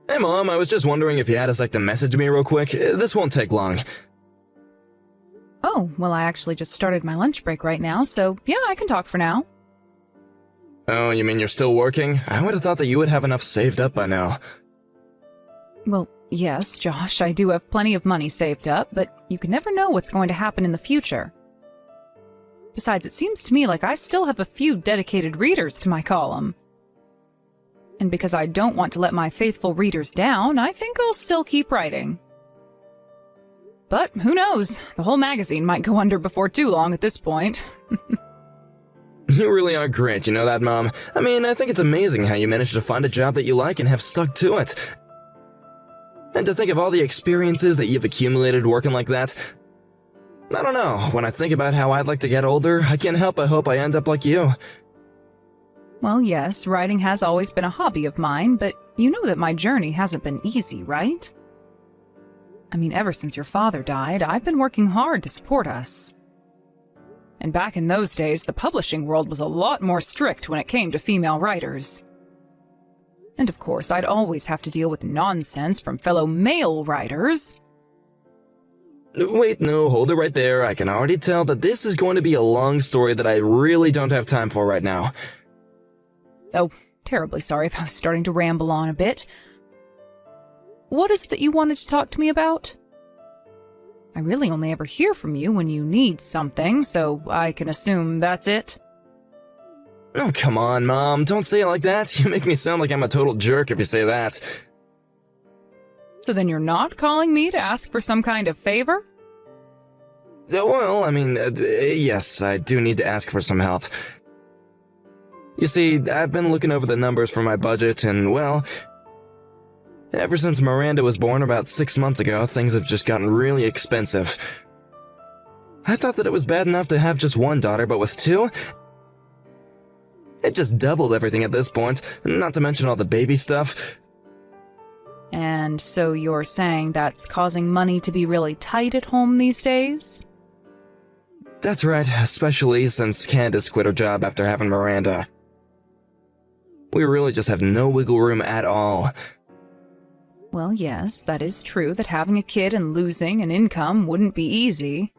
Hey Mom, I was just wondering if you had a sec to message me real quick. This won't take long. Oh, well, I actually just started my lunch break right now, so yeah, I can talk for now. Oh, you mean you're still working? I would have thought that you would have enough saved up by now. Well, yes, Josh, I do have plenty of money saved up, but you can never know what's going to happen in the future. Besides, it seems to me like I still have a few dedicated readers to my column. And because I don't want to let my faithful readers down, I think I'll still keep writing. But who knows? The whole magazine might go under before too long at this point. You really are great, you know that, Mom? I mean, I think it's amazing how you managed to find a job that you like and have stuck to it. And to think of all the experiences that you've accumulated working like that. I don't know, when I think about how I'd like to get older, I can't help but hope I end up like you. Well, yes, writing has always been a hobby of mine, but you know that my journey hasn't been easy, right? I mean, ever since your father died, I've been working hard to support us. And back in those days, the publishing world was a lot more strict when it came to female writers. And of course, I'd always have to deal with nonsense from fellow male writers. Wait, no, hold it right there. I can already tell that this is going to be a long story that I really don't have time for right now. Oh, terribly sorry if I was starting to ramble on a bit. What is it that you wanted to talk to me about? I really only ever hear from you when you need something, so I can assume that's it. Oh, come on, Mom. Don't say it like that. You make me sound like I'm a total jerk if you say that. So then you're not calling me to ask for some kind of favor? Well, I mean, yes, I do need to ask for some help. You see, I've been looking over the numbers for my budget, and, well, ever since Miranda was born about 6 months ago, things have just gotten really expensive. I thought that it was bad enough to have just one daughter, but with two? It just doubled everything at this point, not to mention all the baby stuff. And so you're saying that's causing money to be really tight at home these days? That's right, especially since Candace quit her job after having Miranda. We really just have no wiggle room at all. Well, yes, that is true that having a kid and losing an income wouldn't be easy.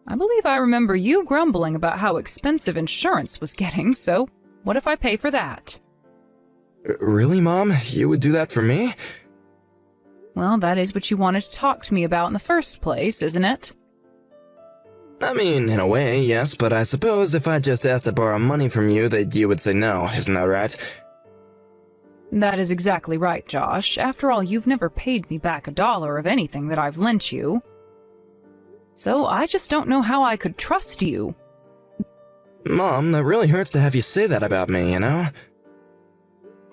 I believe I remember you grumbling about how expensive insurance was getting, so what if I pay for that? Really, Mom? You would do that for me? Well, that is what you wanted to talk to me about in the first place, isn't it? I mean, in a way, yes, but I suppose if I just asked to borrow money from you, that you would say no, isn't that right? That is exactly right, Josh. After all, you've never paid me back $1 of anything that I've lent you. So I just don't know how I could trust you. Mom, that really hurts to have you say that about me, you know?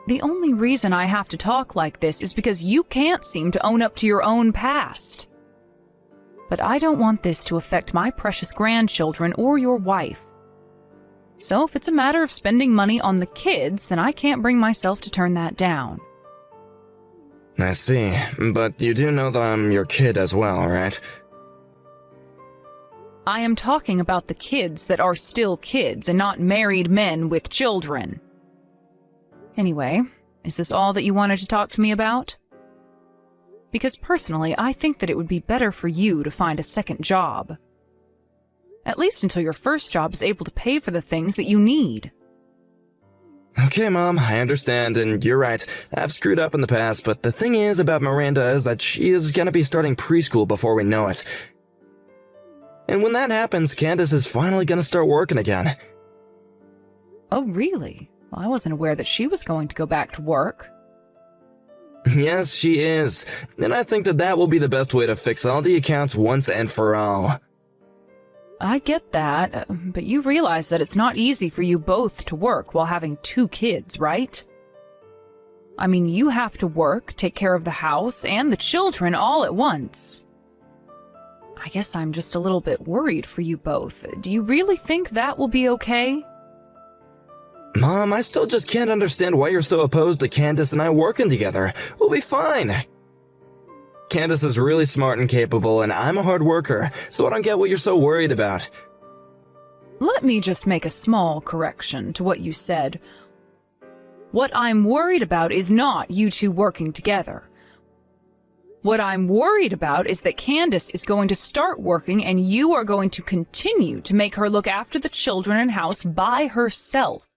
The only reason I have to talk like this is because you can't seem to own up to your own past. But I don't want this to affect my precious grandchildren or your wife. So if it's a matter of spending money on the kids, then I can't bring myself to turn that down. I see, but you do know that I'm your kid as well, right? I am talking about the kids that are still kids and not married men with children. Anyway, is this all that you wanted to talk to me about? Because personally, I think that it would be better for you to find a second job. At least until your first job is able to pay for the things that you need. Okay, Mom, I understand, and you're right. I've screwed up in the past, but the thing is about Miranda is that she is gonna be starting preschool before we know it. And when that happens, Candace is finally gonna start working again. Oh, really? Well, I wasn't aware that she was going to go back to work. Yes, she is. And I think that that will be the best way to fix all the accounts once and for all. I get that, but you realize that it's not easy for you both to work while having 2 kids, right? I mean, you have to work, take care of the house, and the children all at once. I guess I'm just a little bit worried for you both. Do you really think that will be okay? Mom, I still just can't understand why you're so opposed to Candace and I working together. We'll be fine. Candace is really smart and capable, and I'm a hard worker, so I don't get what you're so worried about. Let me just make a small correction to what you said. What I'm worried about is not you two working together. What I'm worried about is that Candace is going to start working and you are going to continue to make her look after the children and house by herself.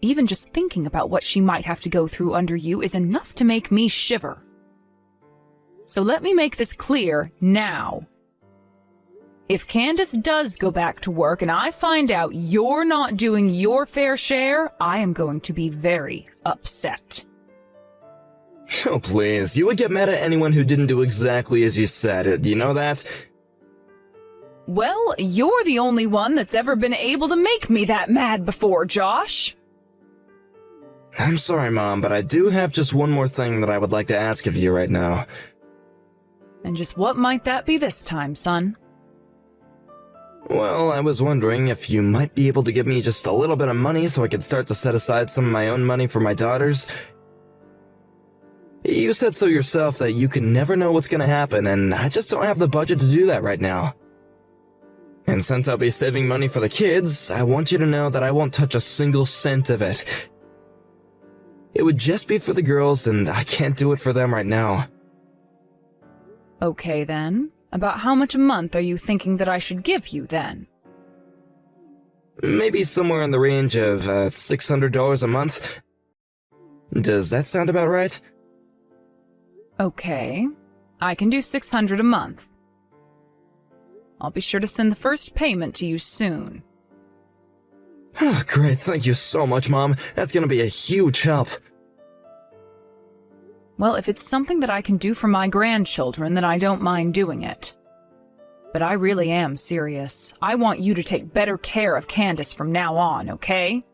Even just thinking about what she might have to go through under you is enough to make me shiver. So let me make this clear now. If Candace does go back to work and I find out you're not doing your fair share, I am going to be very upset. Oh, please. You would get mad at anyone who didn't do exactly as you said. You know that? Well, you're the only one that's ever been able to make me that mad before, Josh. I'm sorry, Mom, but I do have just one more thing that I would like to ask of you right now. And just what might that be this time, son? Well, I was wondering if you might be able to give me just a little bit of money so I could start to set aside some of my own money for my daughters. You said so yourself that you can never know what's going to happen, and I just don't have the budget to do that right now. And since I'll be saving money for the kids, I want you to know that I won't touch a single cent of it. It would just be for the girls, and I can't do it for them right now. Okay, then. About how much a month are you thinking that I should give you, then? Maybe somewhere in the range of $600 a month. Does that sound about right? Okay. I can do $600 a month. I'll be sure to send the first payment to you soon. Oh, great, thank you so much, Mom. That's gonna be a huge help. Well, if it's something that I can do for my grandchildren, then I don't mind doing it. But I really am serious. I want you to take better care of Candace from now on, okay?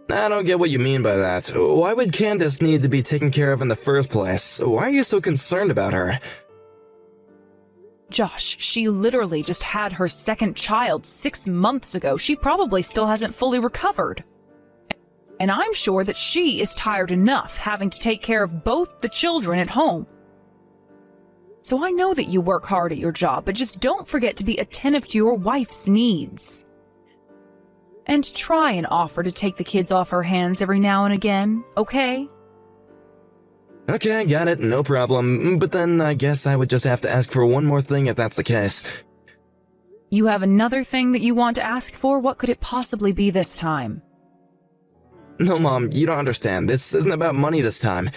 I don't get what you mean by that. Why would Candace need to be taken care of in the first place? Why are you so concerned about her? Josh, she literally just had her second child 6 months ago. She probably still hasn't fully recovered. And I'm sure that she is tired enough having to take care of both the children at home. So I know that you work hard at your job, but just don't forget to be attentive to your wife's needs. And try and offer to take the kids off her hands every now and again, okay? Okay, got it, no problem. But then I guess I would just have to ask for one more thing if that's the case. You have another thing that you want to ask for? What could it possibly be this time? No, Mom, you don't understand. This isn't about money this time.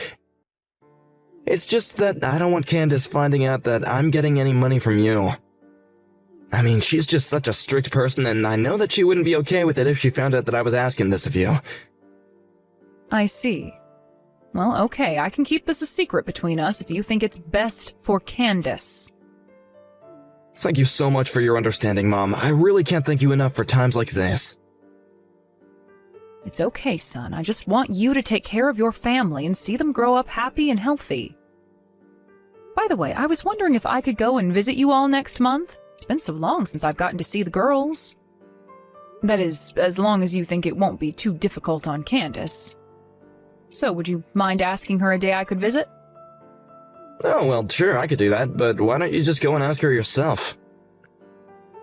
It's just that I don't want Candace finding out that I'm getting any money from you. I mean, she's just such a strict person, and I know that she wouldn't be okay with it if she found out that I was asking this of you. I see. Well, okay, I can keep this a secret between us if you think it's best for Candace. Thank you so much for your understanding, Mom. I really can't thank you enough for times like this. It's okay, son. I just want you to take care of your family and see them grow up happy and healthy. By the way, I was wondering if I could go and visit you all next month. It's been so long since I've gotten to see the girls. That is, as long as you think it won't be too difficult on Candace. So, would you mind asking her a day I could visit? Oh, well, sure, I could do that, but why don't you just go and ask her yourself?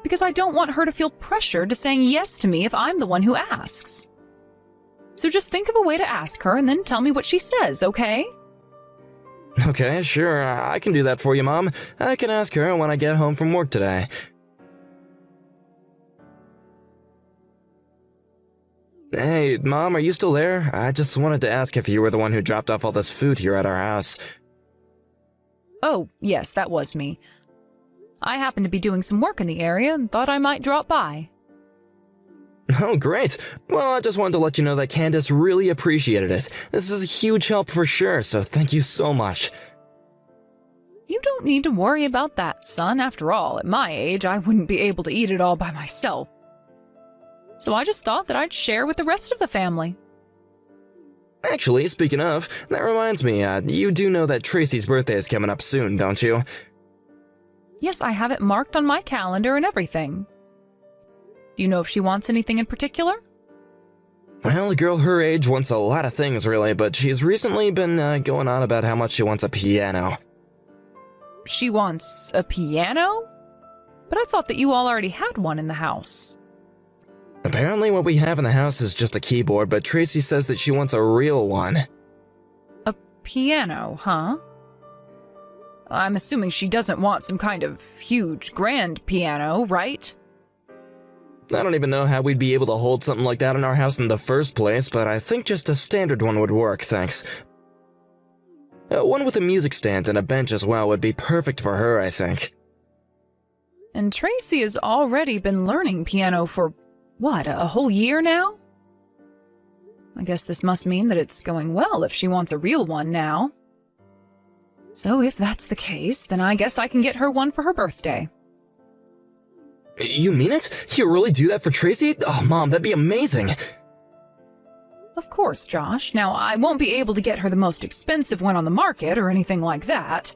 Because I don't want her to feel pressured to saying yes to me if I'm the one who asks. So just think of a way to ask her and then tell me what she says, okay? Okay, sure, I can do that for you, Mom. I can ask her when I get home from work today. Hey, Mom, are you still there? I just wanted to ask if you were the one who dropped off all this food here at our house. Oh, yes, that was me. I happened to be doing some work in the area and thought I might drop by. Oh, great. Well, I just wanted to let you know that Candace really appreciated it. This is a huge help for sure, so thank you so much. You don't need to worry about that, son. After all, at my age, I wouldn't be able to eat it all by myself. So I just thought that I'd share with the rest of the family. Actually, speaking of, that reminds me, you do know that Tracy's birthday is coming up soon, don't you? Yes, I have it marked on my calendar and everything. Do you know if she wants anything in particular? Well, a girl her age wants a lot of things, really, but she's recently been going on about how much she wants a piano. She wants a piano? But I thought that you all already had one in the house. Apparently what we have in the house is just a keyboard, but Tracy says that she wants a real one. A piano, huh? I'm assuming she doesn't want some kind of huge, grand piano, right? I don't even know how we'd be able to hold something like that in our house in the first place, but I think just a standard one would work, thanks. One with a music stand and a bench as well would be perfect for her, I think. And Tracy has already been learning piano for, what, a whole year now? I guess this must mean that it's going well if she wants a real one now. So if that's the case, then I guess I can get her one for her birthday. You mean it? You really do that for Tracy? Oh, Mom, that'd be amazing. Of course, Josh. Now, I won't be able to get her the most expensive one on the market or anything like that.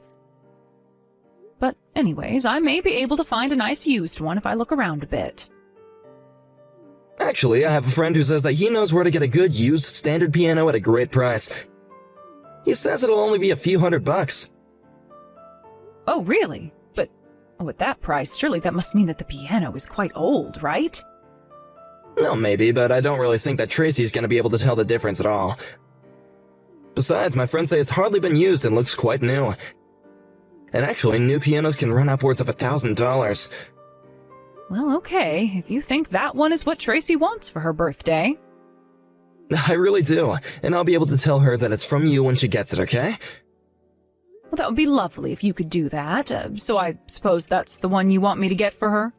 But anyways, I may be able to find a nice used one if I look around a bit. Actually, I have a friend who says that he knows where to get a good used standard piano at a great price. He says it'll only be a few $100. Oh, really? But at that price, surely that must mean that the piano is quite old, right? No, maybe, but I don't really think that Tracy's gonna be able to tell the difference at all. Besides, my friends say it's hardly been used and looks quite new. And actually, new pianos can run upwards of $1,000. Well, okay, if you think that one is what Tracy wants for her birthday. I really do, and I'll be able to tell her that it's from you when she gets it, okay? Well, that would be lovely if you could do that. So I suppose that's the one you want me to get for her?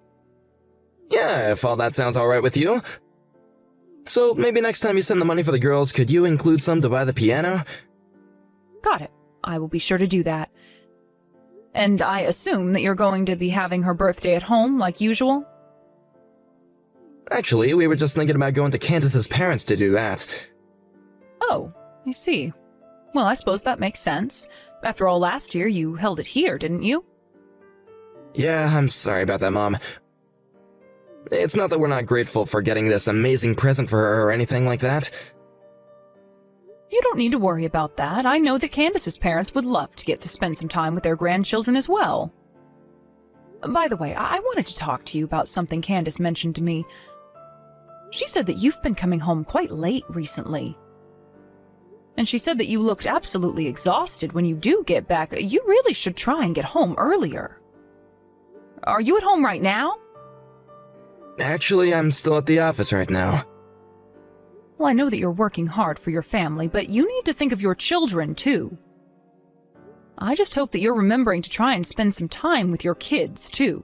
Yeah, if all that sounds alright with you. So maybe next time you send the money for the girls, could you include some to buy the piano? Got it. I will be sure to do that. And I assume that you're going to be having her birthday at home, like usual? Actually, we were just thinking about going to Candace's parents to do that. Oh, I see. Well, I suppose that makes sense. After all, last year you held it here, didn't you? Yeah, I'm sorry about that, Mom. It's not that we're not grateful for getting this amazing present for her or anything like that. You don't need to worry about that. I know that Candace's parents would love to get to spend some time with their grandchildren as well. By the way, I wanted to talk to you about something Candace mentioned to me. She said that you've been coming home quite late recently. And she said that you looked absolutely exhausted when you do get back. You really should try and get home earlier. Are you at home right now? Actually, I'm still at the office right now. Well, I know that you're working hard for your family, but you need to think of your children, too. I just hope that you're remembering to try and spend some time with your kids, too.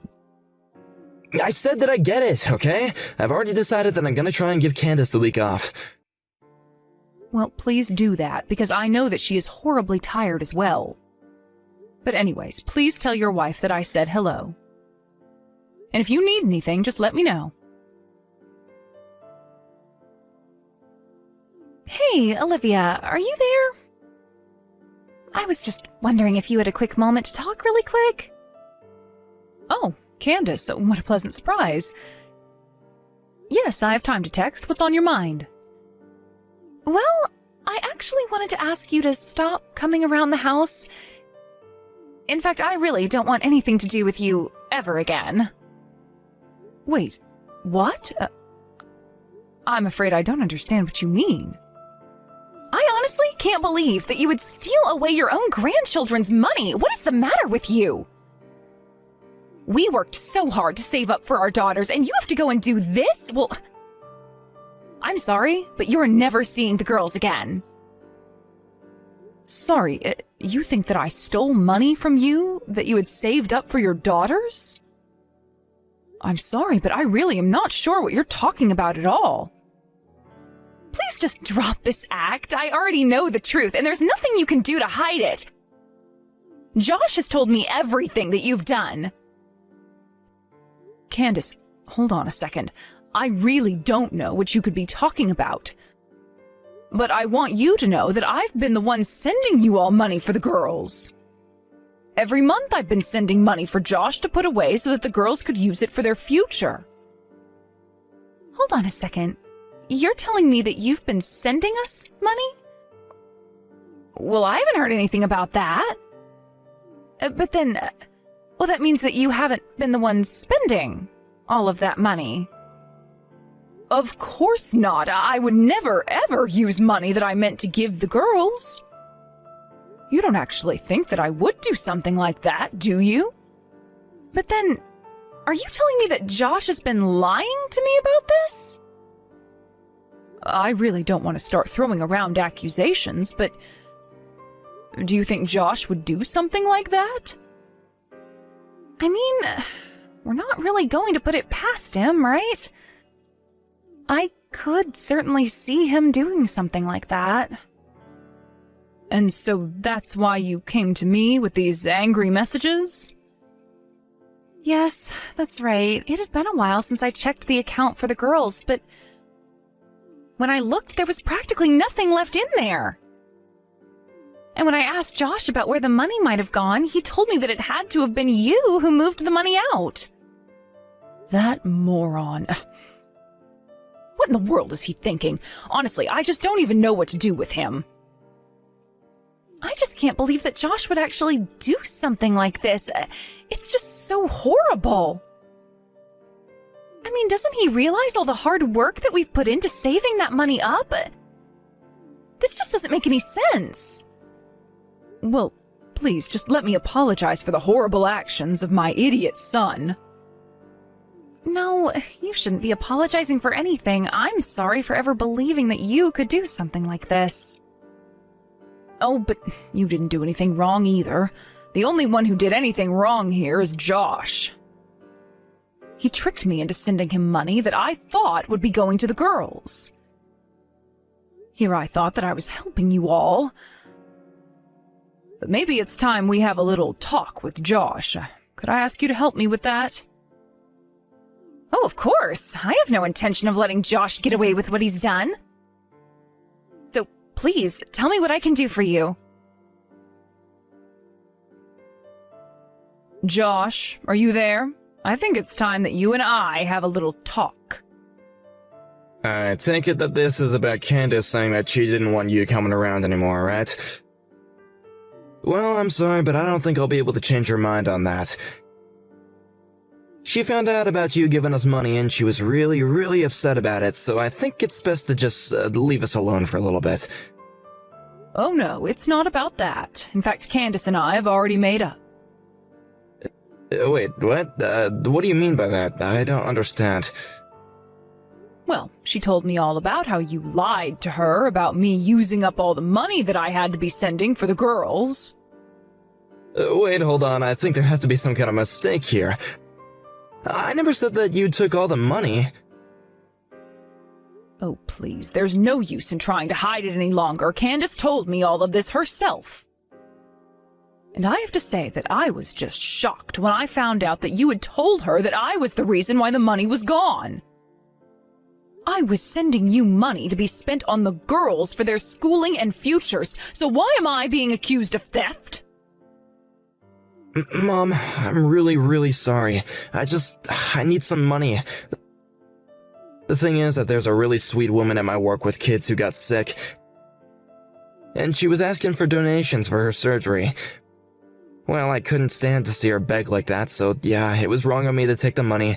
I said that I get it, okay? I've already decided that I'm gonna try and give Candace the week off. Well, please do that, because I know that she is horribly tired as well. But anyways, please tell your wife that I said hello. And if you need anything, just let me know. Hey, Olivia, are you there? I was just wondering if you had a quick moment to talk really quick. Oh, Candace, what a pleasant surprise. Yes, I have time to text. What's on your mind? Well, I actually wanted to ask you to stop coming around the house. In fact, I really don't want anything to do with you ever again. Wait, what? I'm afraid I don't understand what you mean. I honestly can't believe that you would steal away your own grandchildren's money. What is the matter with you? We worked so hard to save up for our daughters, and you have to go and do this? Well, I'm sorry, but you're never seeing the girls again. Sorry, you think that I stole money from you that you had saved up for your daughters? I'm sorry, but I really am not sure what you're talking about at all. Please just drop this act. I already know the truth, and there's nothing you can do to hide it. Josh has told me everything that you've done. Candace, hold on a second. I really don't know what you could be talking about. But I want you to know that I've been the one sending you all money for the girls. Every month I've been sending money for Josh to put away so that the girls could use it for their future. Hold on a second. You're telling me that you've been sending us money? Well, I haven't heard anything about that. But then, well, that means that you haven't been the one spending all of that money. Of course not. I would never, ever use money that I meant to give the girls. You don't actually think that I would do something like that, do you? But then, are you telling me that Josh has been lying to me about this? I really don't want to start throwing around accusations, but do you think Josh would do something like that? I mean, we're not really going to put it past him, right? I could certainly see him doing something like that. And so that's why you came to me with these angry messages? Yes, that's right. It had been a while since I checked the account for the girls, but when I looked, there was practically nothing left in there. And when I asked Josh about where the money might have gone, he told me that it had to have been you who moved the money out. That moron. What in the world is he thinking? Honestly, I just don't even know what to do with him. I just can't believe that Josh would actually do something like this. It's just so horrible. I mean, doesn't he realize all the hard work that we've put into saving that money up? This just doesn't make any sense. Well, please, just let me apologize for the horrible actions of my idiot son. No, you shouldn't be apologizing for anything. I'm sorry for ever believing that you could do something like this. Oh, but you didn't do anything wrong either. The only one who did anything wrong here is Josh. He tricked me into sending him money that I thought would be going to the girls. Here I thought that I was helping you all. But maybe it's time we have a little talk with Josh. Could I ask you to help me with that? Oh, of course. I have no intention of letting Josh get away with what he's done. So, please, tell me what I can do for you. Josh, are you there? I think it's time that you and I have a little talk. I take it that this is about Candace saying that she didn't want you coming around anymore, right? Well, I'm sorry, but I don't think I'll be able to change your mind on that. She found out about you giving us money and she was really, really upset about it, so I think it's best to just leave us alone for a little bit. Oh no, it's not about that. In fact, Candace and I have already made up. Wait, what? What do you mean by that? I don't understand. Well, she told me all about how you lied to her about me using up all the money that I had to be sending for the girls. Wait, hold on, I think there has to be some kind of mistake here. I never said that you took all the money. Oh, please, there's no use in trying to hide it any longer. Candace told me all of this herself. And I have to say that I was just shocked when I found out that you had told her that I was the reason why the money was gone. I was sending you money to be spent on the girls for their schooling and futures, so why am I being accused of theft? Mom, I'm really, really sorry. I need some money. The thing is that there's a really sweet woman at my work with kids who got sick, and she was asking for donations for her surgery. Well, I couldn't stand to see her beg like that, so yeah, it was wrong of me to take the money.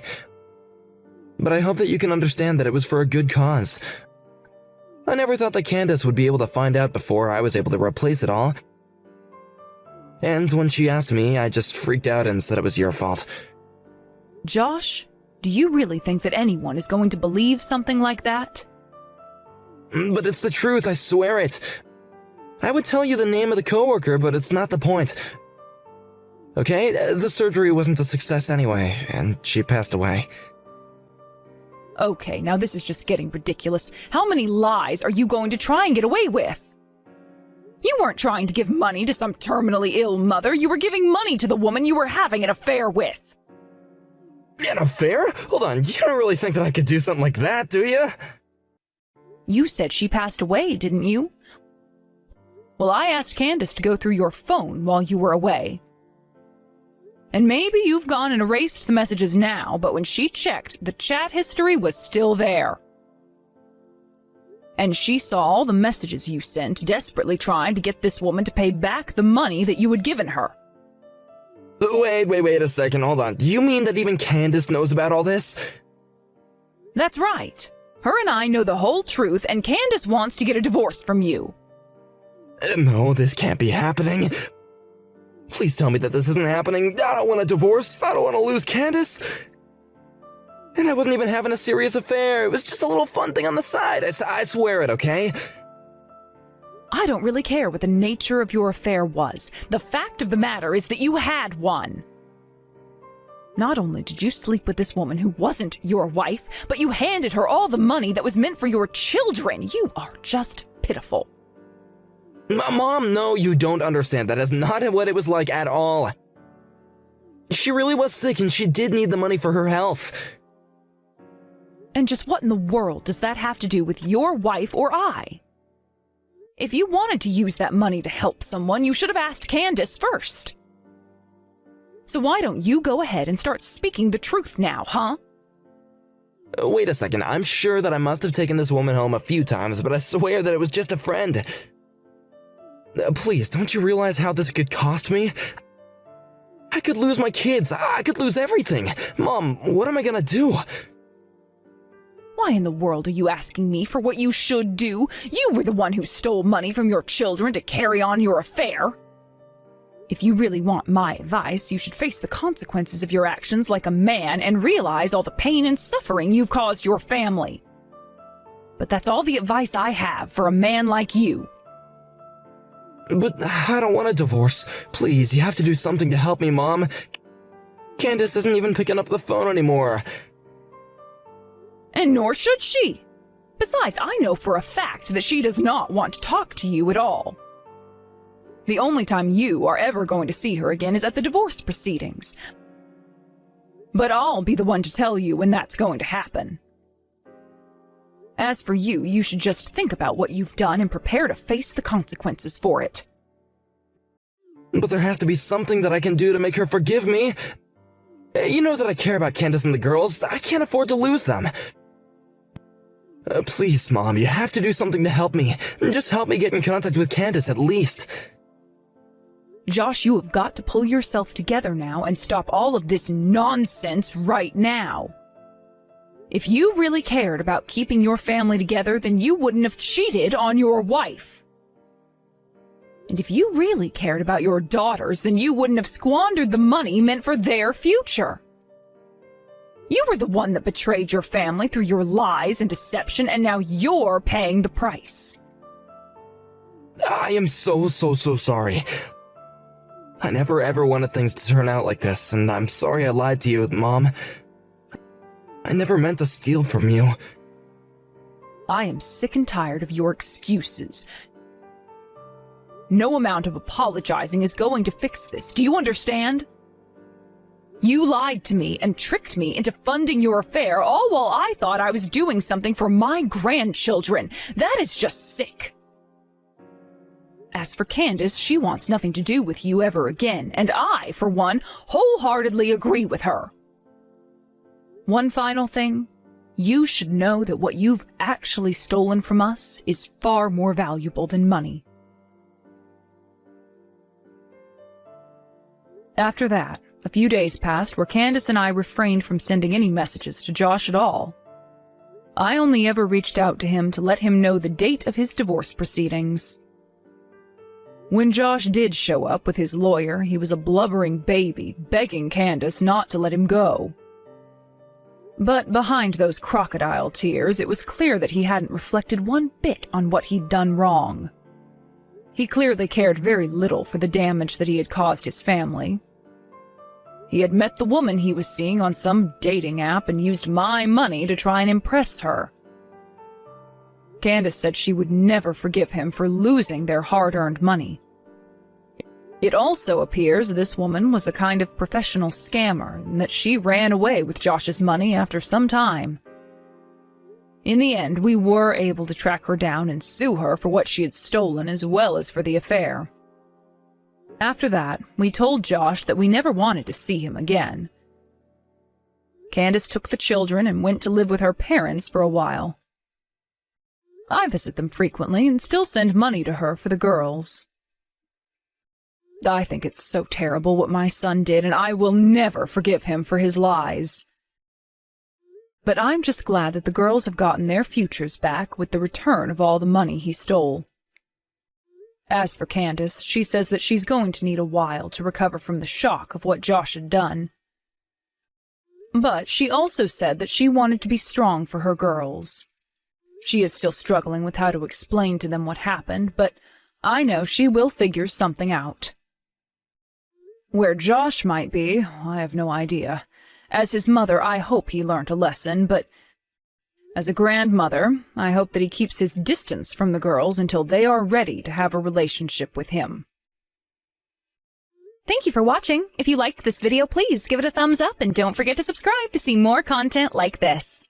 But I hope that you can understand that it was for a good cause. I never thought that Candace would be able to find out before I was able to replace it all. And when she asked me, I just freaked out and said it was your fault. Josh, do you really think that anyone is going to believe something like that? But it's the truth, I swear it. I would tell you the name of the coworker, but it's not the point. Okay, the surgery wasn't a success anyway, and she passed away. Okay, now this is just getting ridiculous. How many lies are you going to try and get away with? You weren't trying to give money to some terminally ill mother. You were giving money to the woman you were having an affair with. An affair? Hold on, you don't really think that I could do something like that, do you? You said she passed away, didn't you? Well, I asked Candace to go through your phone while you were away. And maybe you've gone and erased the messages now, but when she checked, the chat history was still there. And she saw all the messages you sent, desperately trying to get this woman to pay back the money that you had given her. Wait a second, hold on. Do you mean that even Candace knows about all this? That's right. Her and I know the whole truth, and Candace wants to get a divorce from you. No, this can't be happening. Please tell me that this isn't happening. I don't want a divorce. I don't want to lose Candace. And I wasn't even having a serious affair. It was just a little fun thing on the side. I swear it, okay? I don't really care what the nature of your affair was. The fact of the matter is that you had one. Not only did you sleep with this woman who wasn't your wife, but you handed her all the money that was meant for your children. You are just pitiful. Mom, no, you don't understand. That is not what it was like at all. She really was sick and she did need the money for her health. And just what in the world does that have to do with your wife or I? If you wanted to use that money to help someone, you should have asked Candace first. So why don't you go ahead and start speaking the truth now, huh? Wait a second, I'm sure that I must have taken this woman home a few times, but I swear that it was just a friend. Please, don't you realize how this could cost me? I could lose my kids, I could lose everything. Mom, what am I gonna do? Why in the world are you asking me for what you should do? You were the one who stole money from your children to carry on your affair. If you really want my advice, you should face the consequences of your actions like a man and realize all the pain and suffering you've caused your family. But that's all the advice I have for a man like you. But I don't want a divorce. Please, you have to do something to help me, Mom. Candace isn't even picking up the phone anymore. And nor should she. Besides, I know for a fact that she does not want to talk to you at all. The only time you are ever going to see her again is at the divorce proceedings. But I'll be the one to tell you when that's going to happen. As for you, you should just think about what you've done and prepare to face the consequences for it. But there has to be something that I can do to make her forgive me. You know that I care about Candace and the girls. I can't afford to lose them. Please, Mom, you have to do something to help me. Just help me get in contact with Candace at least. Josh, you have got to pull yourself together now and stop all of this nonsense right now. If you really cared about keeping your family together, then you wouldn't have cheated on your wife. And if you really cared about your daughters, then you wouldn't have squandered the money meant for their future. You were the one that betrayed your family through your lies and deception, and now you're paying the price. I am so sorry. I never ever wanted things to turn out like this, and I'm sorry I lied to you, Mom. I never meant to steal from you. I am sick and tired of your excuses. No amount of apologizing is going to fix this. Do you understand? You lied to me and tricked me into funding your affair, all while I thought I was doing something for my grandchildren. That is just sick. As for Candace, she wants nothing to do with you ever again, and I, for one, wholeheartedly agree with her. One final thing. You should know that what you've actually stolen from us is far more valuable than money. After that, a few days passed where Candace and I refrained from sending any messages to Josh at all. I only ever reached out to him to let him know the date of his divorce proceedings. When Josh did show up with his lawyer, he was a blubbering baby, begging Candace not to let him go. But behind those crocodile tears, it was clear that he hadn't reflected one bit on what he'd done wrong. He clearly cared very little for the damage that he had caused his family. He had met the woman he was seeing on some dating app and used my money to try and impress her. Candace said she would never forgive him for losing their hard-earned money. It also appears this woman was a kind of professional scammer and that she ran away with Josh's money after some time. In the end, we were able to track her down and sue her for what she had stolen as well as for the affair. After that, we told Josh that we never wanted to see him again. Candace took the children and went to live with her parents for a while. I visit them frequently and still send money to her for the girls. I think it's so terrible what my son did, and I will never forgive him for his lies. But I'm just glad that the girls have gotten their futures back with the return of all the money he stole. As for Candace, she says that she's going to need a while to recover from the shock of what Josh had done. But she also said that she wanted to be strong for her girls. She is still struggling with how to explain to them what happened, but I know she will figure something out. Where Josh might be, I have no idea. As his mother, I hope he learnt a lesson, but as a grandmother, I hope that he keeps his distance from the girls until they are ready to have a relationship with him. Thank you for watching. If you liked this video, please give it a thumbs up and don't forget to subscribe to see more content like this.